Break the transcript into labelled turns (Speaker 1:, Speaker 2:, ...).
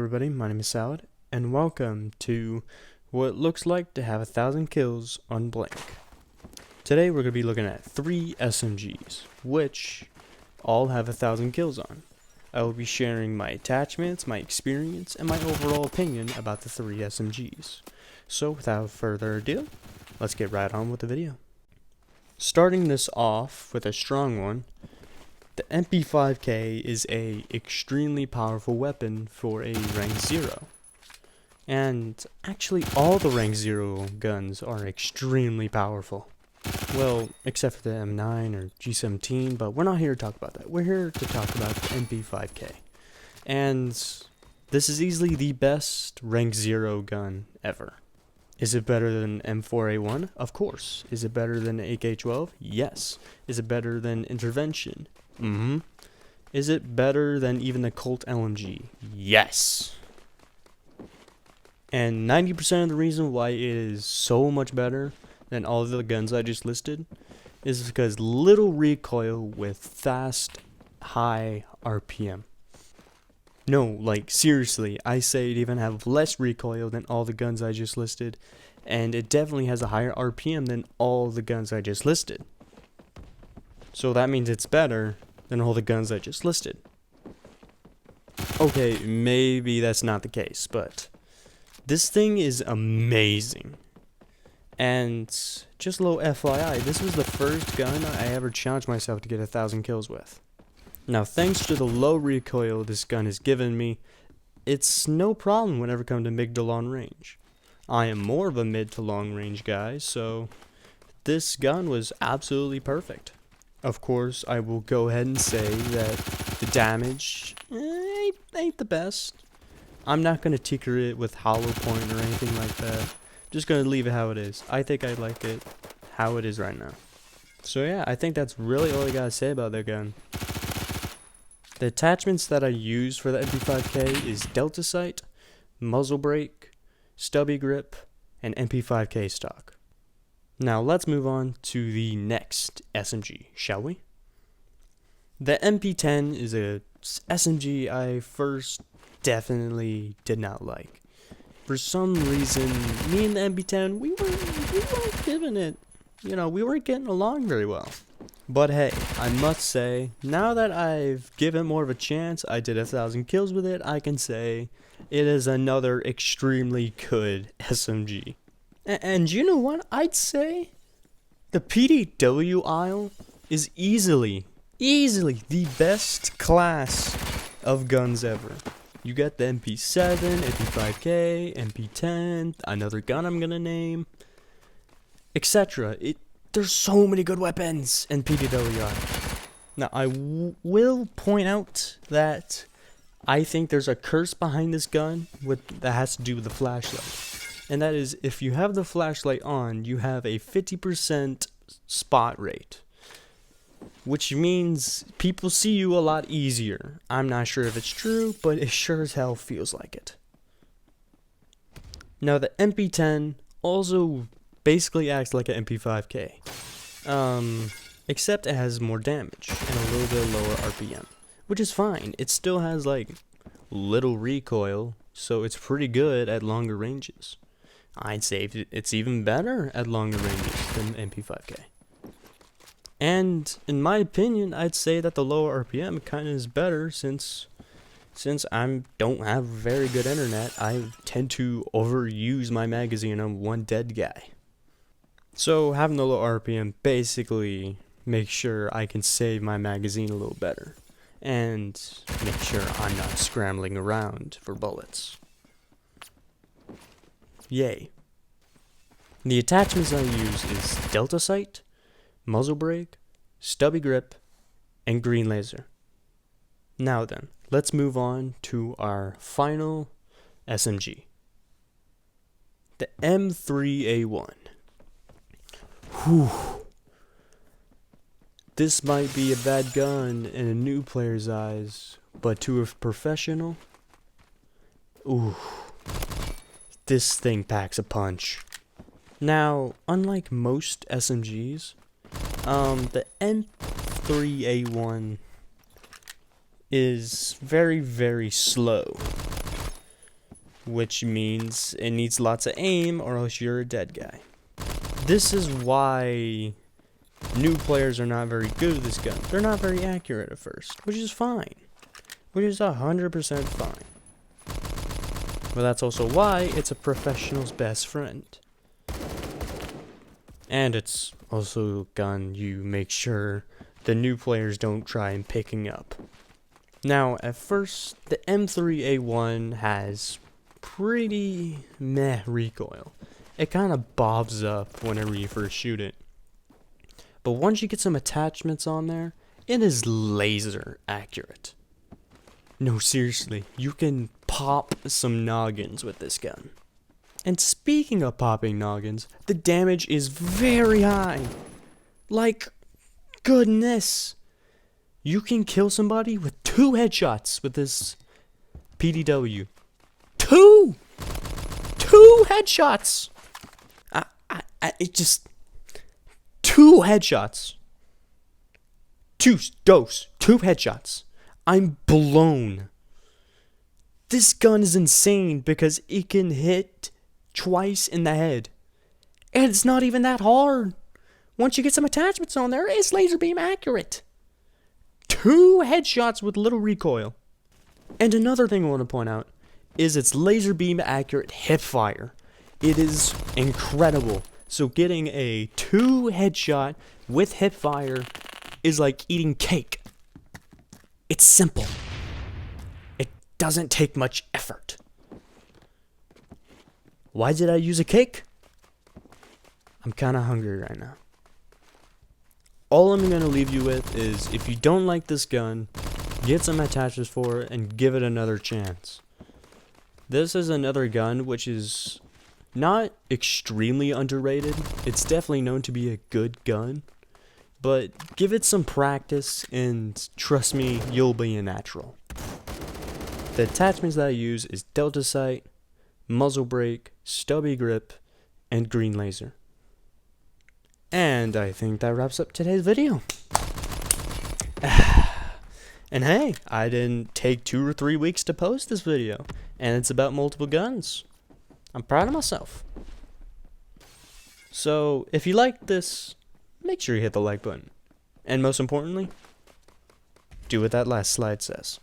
Speaker 1: everybody, my name is Salad, and welcome to what looks like to have 1,000 kills on blank. Today we're going to be looking at 3 SMGs, which all have 1,000 kills on. I will be sharing my attachments, my experience, and my overall opinion about the 3 SMGs. So without further ado, let's get right on with the video. Starting this off with a strong one, the MP5K is a extremely powerful weapon for a rank 0. And actually all the rank 0 guns are extremely powerful. Well, except for the M9 or G17, but we're not here to talk about that. We're here to talk about the MP5K. And this is easily the best rank 0 gun ever. Is it better than M4A1? Of course. Is it better than AK-12? Yes. Is it better than Intervention? Is it better than even the Colt LMG? Yes. And 90% of the reason why it is so much better than all of the guns I just listed is because little recoil with fast, high RPM. No, like seriously, I say it even have less recoil than all the guns I just listed, and it definitely has a higher RPM than all the guns I just listed. So that means it's better than all the guns I just listed. Okay, maybe that's not the case, but this thing is amazing. And just a little FYI, this was the first gun I ever challenged myself to get 1,000 kills with. Now, thanks to the low recoil this gun has given me, it's no problem whenever it comes to mid to long range. I am more of a mid to long range guy, so this gun was absolutely perfect. Of course, I will go ahead and say that the damage ain't the best. I'm not going to tinker it with hollow point or anything like that. Just going to leave it how it is. I think I like it how it is right now. So yeah, I think that's really all I got to say about that gun. The attachments that I use for the MP5K is Delta Sight, Muzzle Brake, Stubby Grip, and MP5K stock. Now let's move on to the next SMG, shall we? The MP10 is a SMG I first definitely did not like. For some reason, me and the MP10, we weren't giving it, we weren't getting along very well. But hey, I must say, now that I've given more of a chance, I did 1,000 kills with it, I can say it is another extremely good SMG. And you know what? I'd say the PDW aisle is easily the best class of guns ever. You got the MP7, MP5K, MP10, another gun I'm gonna name, etc. There's so many good weapons in PDW aisle. Now, I will point out that I think there's a curse behind this gun that has to do with the flashlight. And that is, if you have the flashlight on, you have a 50% spot rate. Which means people see you a lot easier. I'm not sure if it's true, but it sure as hell feels like it. Now, the MP10 also basically acts like an MP5K. Except it has more damage and a little bit lower RPM. Which is fine. It still has, like, little recoil, so it's pretty good at longer ranges. I'd say it's even better at longer ranges than MP5K. And in my opinion, I'd say that the lower RPM kind of is better since I don't have very good internet. I tend to overuse my magazine. I'm one dead guy. So having the low RPM basically makes sure I can save my magazine a little better and make sure I'm not scrambling around for bullets. Yay. The attachments I use is Delta Sight, Muzzle Brake, Stubby Grip, and Green Laser. Now then, let's move on to our final SMG. The M3A1. Whew. This might be a bad gun in a new player's eyes, but to a professional, ooh. This thing packs a punch. Now, unlike most SMGs, the M3A1 is very, very slow. which means it needs lots of aim or else you're a dead guy. This is why new players are not very good at this gun. They're not very accurate at first, which is fine. Which is 100% fine. But that's also why it's a professional's best friend. And it's also a gun you make sure the new players don't try and picking up. Now, at first, the M3A1 has pretty meh recoil. It kind of bobs up whenever you first shoot it. But once you get some attachments on there, it is laser accurate. No, seriously, you can pop some noggins with this gun. And speaking of popping noggins, the damage is very high. Like, goodness. You can kill somebody with 2 headshots with this PDW. 2 headshots! It just... 2 headshots. 2 headshots. I'm blown. This gun is insane because it can hit twice in the head. And it's not even that hard. Once you get some attachments on there, it's laser beam accurate. 2 headshots with little recoil. And another thing I want to point out is its laser beam accurate hip fire. It is incredible. So getting a 2 headshot with hip fire is like eating cake. It's simple. It doesn't take much effort. Why did I use a cake? I'm kind of hungry right now. All I'm going to leave you with is, if you don't like this gun, get some attachments for it and give it another chance. This is another gun which is not extremely underrated. It's definitely known to be a good gun. But give it some practice and trust me, you'll be a natural. The attachments that I use is delta sight, muzzle brake, stubby grip, and green laser. And I think that wraps up today's video. And hey, I didn't take 2 or 3 weeks to post this video, and it's about multiple guns. I'm proud of myself. So, if you liked this, make sure you hit the like button. And most importantly, do what that last slide says.